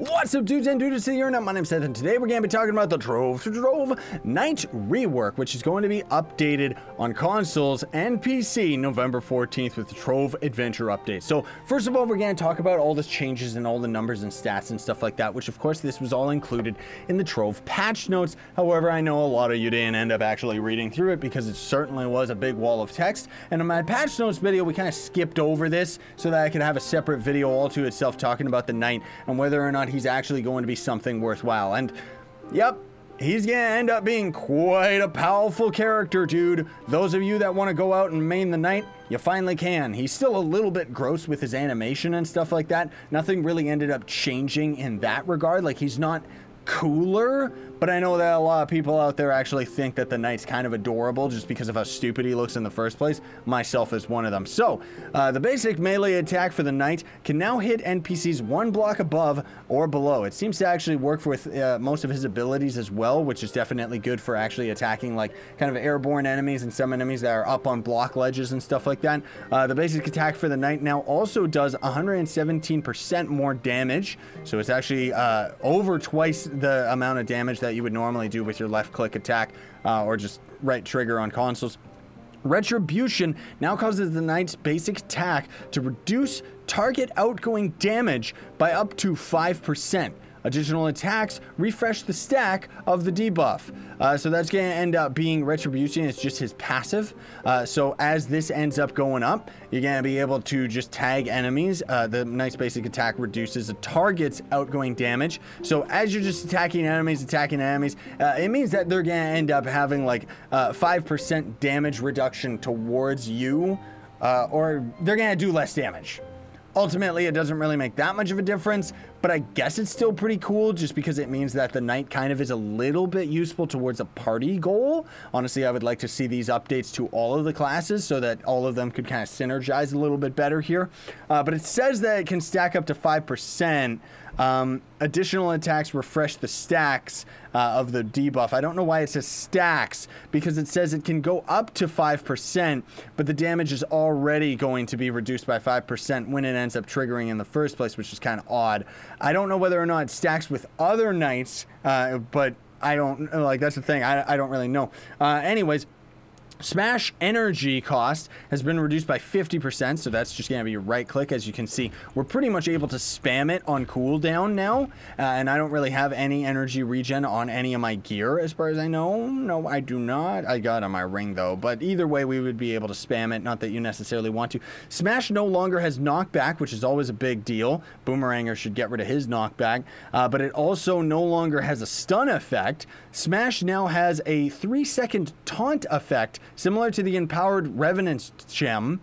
What's up, dudes and dudes here? My name's Seth, and today we're going to be talking about the Trove Night rework, which is going to be updated on consoles and PC November 14th with the Trove Adventure update. So first of all, we're going to talk about all the changes and all the numbers and stats and stuff like that, which of course this was all included in the Trove patch notes. However, I know a lot of you didn't end up actually reading through it because it certainly was a big wall of text. And in my patch notes video, we kind of skipped over this so that I could have a separate video all to itself talking about the Knight and whether or not he's actually going to be something worthwhile. And yep, he's gonna end up being quite a powerful character, dude. Those of you that want to go out and main the Knight, you finally can. He's still a little bit gross with his animation and stuff like that. Nothing really ended up changing in that regard. Like, he's not cooler, but I know that a lot of people out there actually think that the Knight's kind of adorable just because of how stupid he looks in the first place, myself as one of them. So the basic melee attack for the Knight can now hit NPCs one block above or below. It seems to actually work with most of his abilities as well, which is definitely good for actually attacking like kind of airborne enemies and some enemies that are up on block ledges and stuff like that. The basic attack for the Knight now also does 117% more damage, so it's actually over twice the amount of damage that you would normally do with your left click attack or just right trigger on consoles. Retribution now causes the Knight's basic attack to reduce target outgoing damage by up to 5%. Additional attacks refresh the stack of the debuff. So that's going to end up being Retribution. It's just his passive. So as this ends up going up, you're going to be able to just tag enemies. The Knight's basic attack reduces a target's outgoing damage. So as you're just attacking enemies, it means that they're going to end up having like 5% damage reduction towards you, or they're going to do less damage. Ultimately, it doesn't really make that much of a difference, but I guess it's still pretty cool just because it means that the Knight kind of is a little bit useful towards a party goal. Honestly, I would like to see these updates to all of the classes so that all of them could kind of synergize a little bit better here. But it says that it can stack up to 5%. Additional attacks refresh the stacks of the debuff. I don't know why it says stacks, because it says it can go up to 5%, but the damage is already going to be reduced by 5% when it ends up triggering in the first place, which is kind of odd. I don't know whether or not it stacks with other Knights, but I don't, like, that's the thing. I don't really know. Anyways, Smash energy cost has been reduced by 50%, so that's just going to be your right click. As you can see, we're pretty much able to spam it on cooldown now, and I don't really have any energy regen on any of my gear as far as I know. No, I do not. I got on my ring though, but either way we would be able to spam it, not that you necessarily want to. Smash no longer has knockback, which is always a big deal. Boomeranger should get rid of his knockback, but it also no longer has a stun effect. Smash now has a 3-second taunt effect, similar to the Empowered Revenant's gem.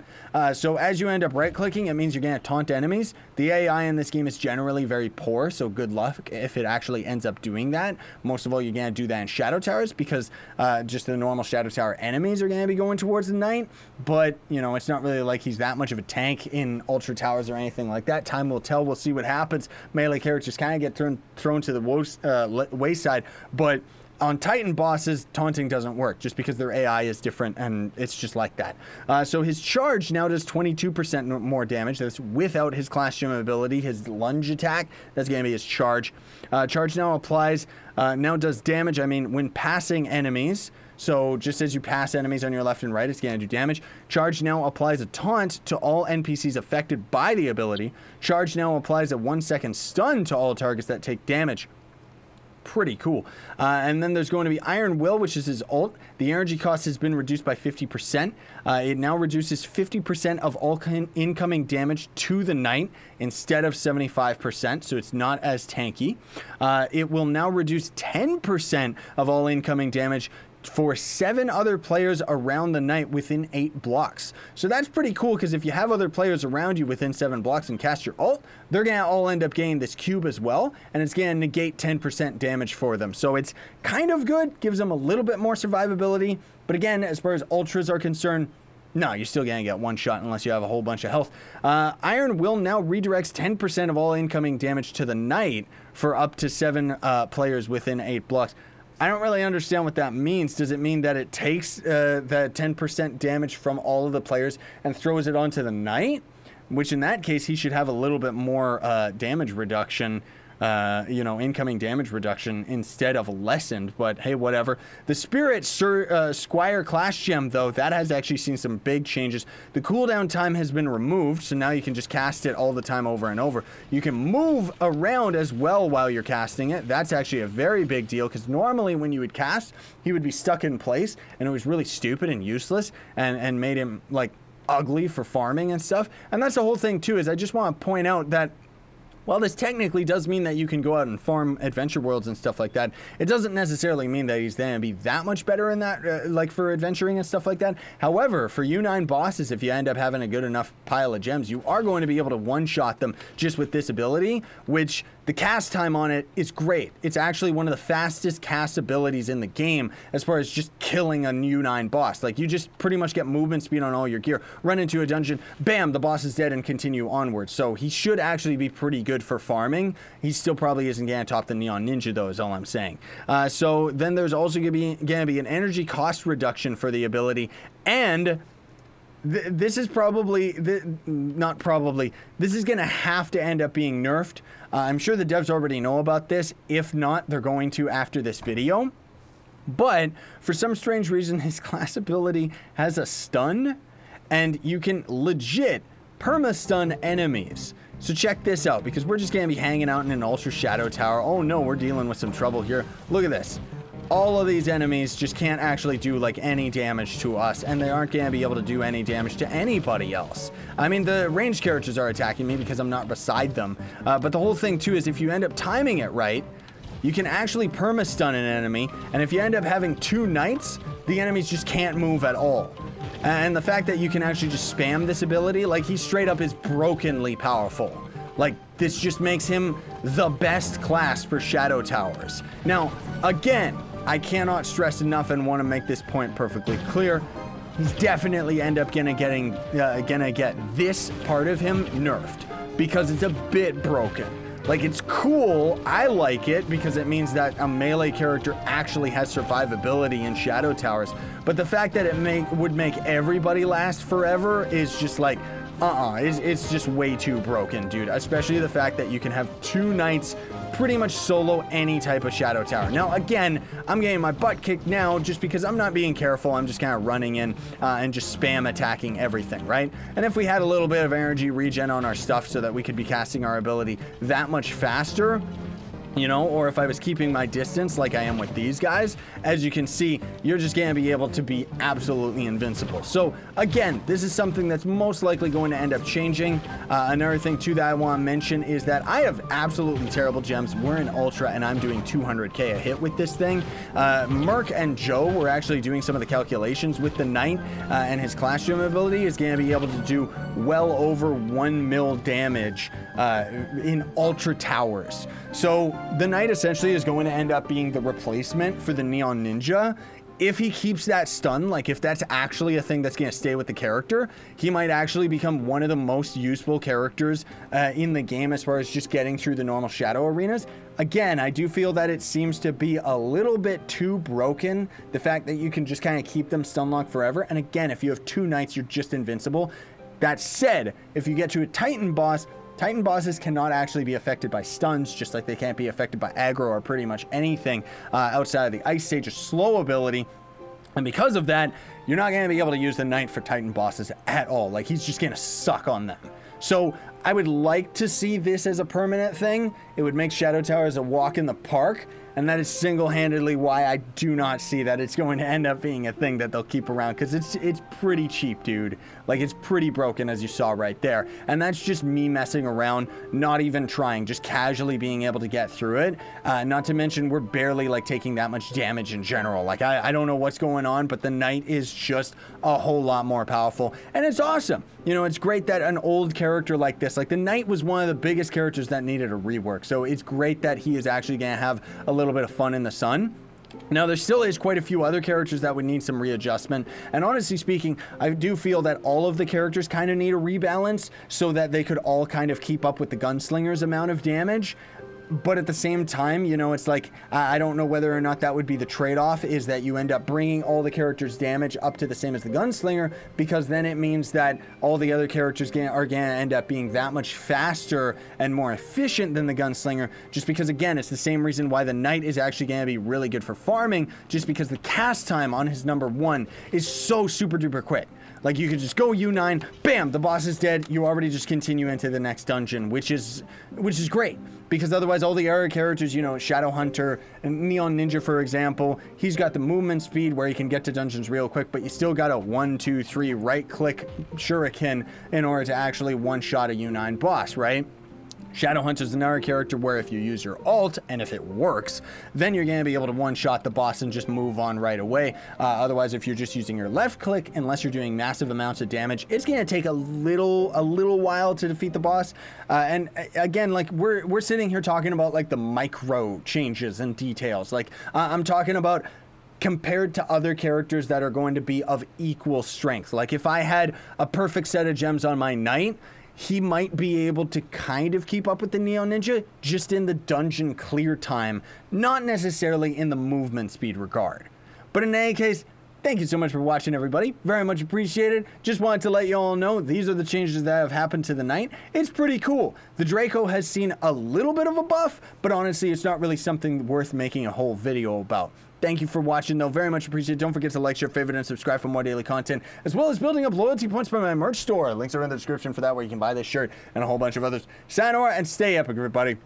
So as you end up right-clicking, it means you're going to taunt enemies. The AI in this game is generally very poor, so good luck if it actually ends up doing that. Most of all, you're going to do that in Shadow Towers because just the normal Shadow Tower enemies are going to be going towards the Knight. But, you know, it's not really like he's that much of a tank in Ultra Towers or anything like that. Time will tell. We'll see what happens. Melee characters kind of get thrown to the wayside, but on Titan bosses, taunting doesn't work just because their AI is different, and it's just like that. So his charge now does 22% more damage. That's without his class gem ability. His lunge attack, that's going to be his charge. Charge now applies, now does damage, I mean, when passing enemies. So just as you pass enemies on your left and right, it's going to do damage. Charge now applies a taunt to all NPCs affected by the ability. Charge now applies a 1-second stun to all targets that take damage. Pretty cool. And then there's going to be Iron Will, which is his ult. The energy cost has been reduced by 50%. It now reduces 50% of all incoming damage to the Knight instead of 75%, so it's not as tanky. It will now reduce 10% of all incoming damage for 7 other players around the Knight within 8 blocks. So that's pretty cool, because if you have other players around you within 7 blocks and cast your ult, they're going to all end up getting this cube as well, and it's going to negate 10% damage for them. So it's kind of good, gives them a little bit more survivability, but again, as far as ultras are concerned, no, you're still going to get one shot unless you have a whole bunch of health. Iron Will now redirects 10% of all incoming damage to the Knight for up to 7 players within 8 blocks. I don't really understand what that means. Does it mean that it takes the 10% damage from all of the players and throws it onto the Knight? Which in that case, he should have a little bit more damage reduction you know, incoming damage reduction instead of lessened, but hey, whatever. The Spirit Squire class gem, though, that has actually seen some big changes. The cooldown time has been removed, so now you can just cast it all the time over and over. You can move around as well while you're casting it. That's actually a very big deal, because normally when you would cast, he would be stuck in place, and it was really stupid and useless, and made him, like, ugly for farming and stuff. And that's the whole thing, too, is I just want to point out that while this technically does mean that you can go out and farm adventure worlds and stuff like that, it doesn't necessarily mean that he's going to be that much better in that, like for adventuring and stuff like that. However, for U9 bosses, if you end up having a good enough pile of gems, you are going to be able to one-shot them just with this ability, which the cast time on it is great. It's actually one of the fastest cast abilities in the game as far as just killing a U9 boss. Like, you just pretty much get movement speed on all your gear, run into a dungeon, bam, the boss is dead, and continue onward. So he should actually be pretty good for farming. He still probably isn't going to top the Neon Ninja, though, is all I'm saying. So then there's also going to be an energy cost reduction for the ability, and this is probably, not probably, this is going to have to end up being nerfed. I'm sure the devs already know about this. If not, they're going to after this video. But for some strange reason, his class ability has a stun, and you can legit perma-stun enemies. So check this out, because we're just going to be hanging out in an Ultra Shadow Tower. Oh no, we're dealing with some trouble here. Look at this. All of these enemies just can't actually do like any damage to us, and they aren't going to be able to do any damage to anybody else. I mean, the ranged characters are attacking me because I'm not beside them, but the whole thing too is if you end up timing it right, you can actually perma-stun an enemy, and if you end up having 2 knights, the enemies just can't move at all. And the fact that you can actually just spam this ability, like, he straight up is brokenly powerful. Like, this just makes him the best class for Shadow Towers. Now, again, I cannot stress enough and want to make this point perfectly clear. He's definitely end up gonna get this part of him nerfed because it's a bit broken. Like, it's cool, I like it, because it means that a melee character actually has survivability in Shadow Towers, but the fact that it would make everybody last forever is just like, it's just way too broken, dude. Especially the fact that you can have 2 knights pretty much solo any type of Shadow Tower. Now, again, I'm getting my butt kicked now just because I'm not being careful. I'm just kind of running in and just spam attacking everything, right? And if we had a little bit of energy regen on our stuff so that we could be casting our ability that much faster, you know, or if I was keeping my distance like I am with these guys, as you can see, you're just going to be able to be absolutely invincible. So again, this is something that's most likely going to end up changing. Another thing too that I want to mention is that I have absolutely terrible gems. We're in Ultra and I'm doing 200k a hit with this thing. Merc and Joe were actually doing some of the calculations with the Knight, and his class gem ability is going to be able to do well over 1 mil damage in Ultra Towers. So the Knight essentially is going to end up being the replacement for the Neon Ninja. If he keeps that stun, like if that's actually a thing that's going to stay with the character, he might actually become one of the most useful characters in the game as far as just getting through the normal shadow arenas. Again, I do feel that it seems to be a little bit too broken, the fact that you can just kind of keep them stun locked forever. And again, if you have 2 knights, you're just invincible. That said, if you get to a Titan boss, Titan bosses cannot actually be affected by stuns, just like they can't be affected by aggro or pretty much anything outside of the Ice Sage's slow ability. And because of that, you're not going to be able to use the Knight for Titan bosses at all. Like, he's just going to suck on them. So I would like to see this as a permanent thing. It would make Shadow Towers a walk in the park. And that is single-handedly why I do not see that it's going to end up being a thing that they'll keep around, because it's pretty cheap, dude. Like, it's pretty broken, as you saw right there. And that's just me messing around, not even trying, just casually being able to get through it. Not to mention, we're barely, like, taking that much damage in general. Like, I don't know what's going on, but the Knight is just a whole lot more powerful. And it's awesome. You know, it's great that an old character like this, like the Knight was one of the biggest characters that needed a rework. So it's great that he is actually going to have a little bit of fun in the sun. Now, there still is quite a few other characters that would need some readjustment, and honestly speaking, I do feel that all of the characters kind of need a rebalance so that they could all kind of keep up with the Gunslinger's amount of damage. But at the same time, you know, it's like, I don't know whether or not that would be the trade-off, is that you end up bringing all the characters' damage up to the same as the gunslinger, because then it means that all the other characters are going to end up being that much faster and more efficient than the gunslinger, just because, again, it's the same reason why the knight is actually going to be really good for farming, just because the cast time on his number 1 is so super duper quick. Like, you could just go U9, bam, the boss is dead, you already just continue into the next dungeon, which is great, because otherwise all the other characters, you know, Shadow Hunter and Neon Ninja, for example, he's got the movement speed where he can get to dungeons real quick, but you still got a 1, 2, 3 right-click shuriken in order to actually one-shot a U9 boss, right? Shadow Hunter is another character where if you use your alt, and if it works, then you're going to be able to one-shot the boss and just move on right away. Otherwise, if you're just using your left click, unless you're doing massive amounts of damage, it's going to take a little while to defeat the boss. And again, like, we're sitting here talking about, like, the micro changes and details. Like, I'm talking about compared to other characters that are going to be of equal strength. Like, if I had a perfect set of gems on my knight, he might be able to kind of keep up with the Neo Ninja, just in the dungeon clear time, not necessarily in the movement speed regard. But in any case, thank you so much for watching, everybody. Very much appreciated. Just wanted to let you all know these are the changes that have happened to the knight. It's pretty cool. The Draco has seen a little bit of a buff, but honestly, it's not really something worth making a whole video about. Thank you for watching, though. Very much appreciated. Don't forget to like, share, favorite, and subscribe for more daily content, as well as building up loyalty points by my merch store. Links are in the description for that, where you can buy this shirt and a whole bunch of others. Sayonara and stay epic, everybody.